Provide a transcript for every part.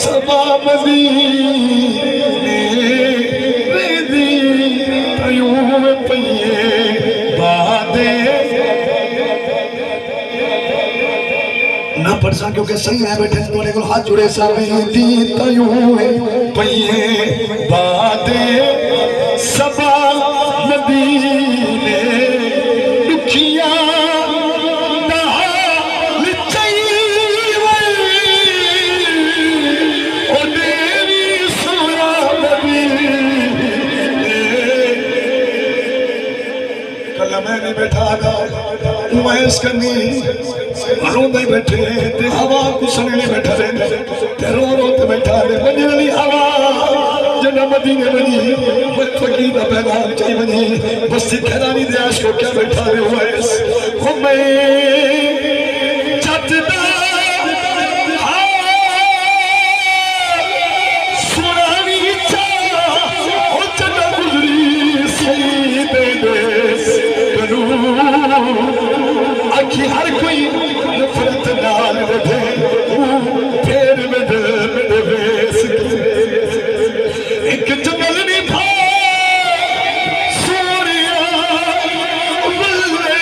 सबा मदीने दी तयूं पइए बादे ना पढ़ सा क्योंकि सही है बैठे थोड़े को हाथ जुड़े सा दी तयूं पइए बादे सबा मदीने दुखिया बैठा उमैस करनी रोंदे बैठे ते हवा कुसने बैठा ते रो रो ते बैठा ते बनी वाली हवा जना मदीने बनी फकीर दा पैगाम चाहिए बनी बस्ती खैरानी दे आश को क्या बैठा रे उमैस ओ मैं चटदा सुरानी चा ओ चटा गुजरी सी दे आखी हर कोई नफरत नाल बैठे फेर मेरे वेस एक जंगल नहीं था सूर्या बल्ले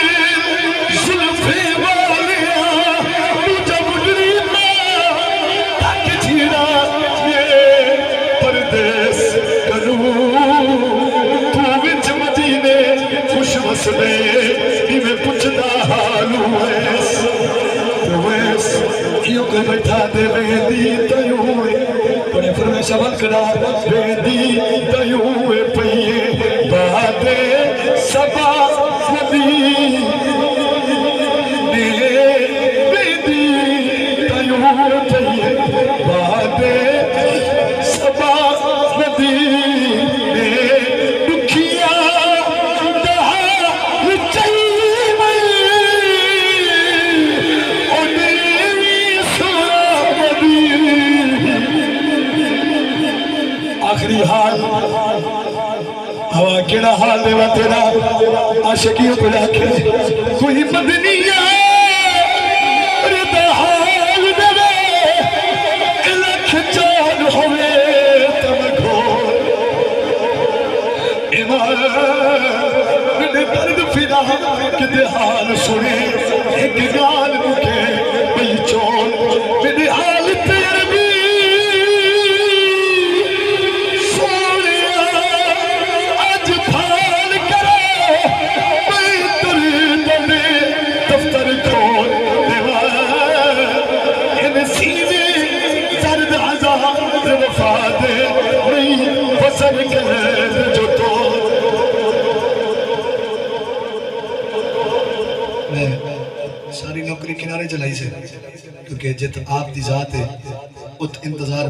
जुल्फे वालिया दूजा मुजरी तक छीड़ा ये परदेस करूं तू विच मदीने खुश वसले इवें पुछदा यो को बैठा दे वेदी तयूं बड़े फरमाइश अमल करा वेदी तयूं पइए बादे सबा मदीने वेदी तयूं पइए बादे सबा मदीने दुखिया आखिरी हाल हवा केड़ा हाल देवा तेरा आशिकियों को लाके कोई बदनिया हाल देवे लख चाल होवे तब घोर इमाने दर्द फिरा किते हाल सुने एक गाल मुके बई चोल मेरे हाल तेरे भी सारी नौकरी किनारे चलाई से क्योंकि जित आप दी जात है उत इंतजार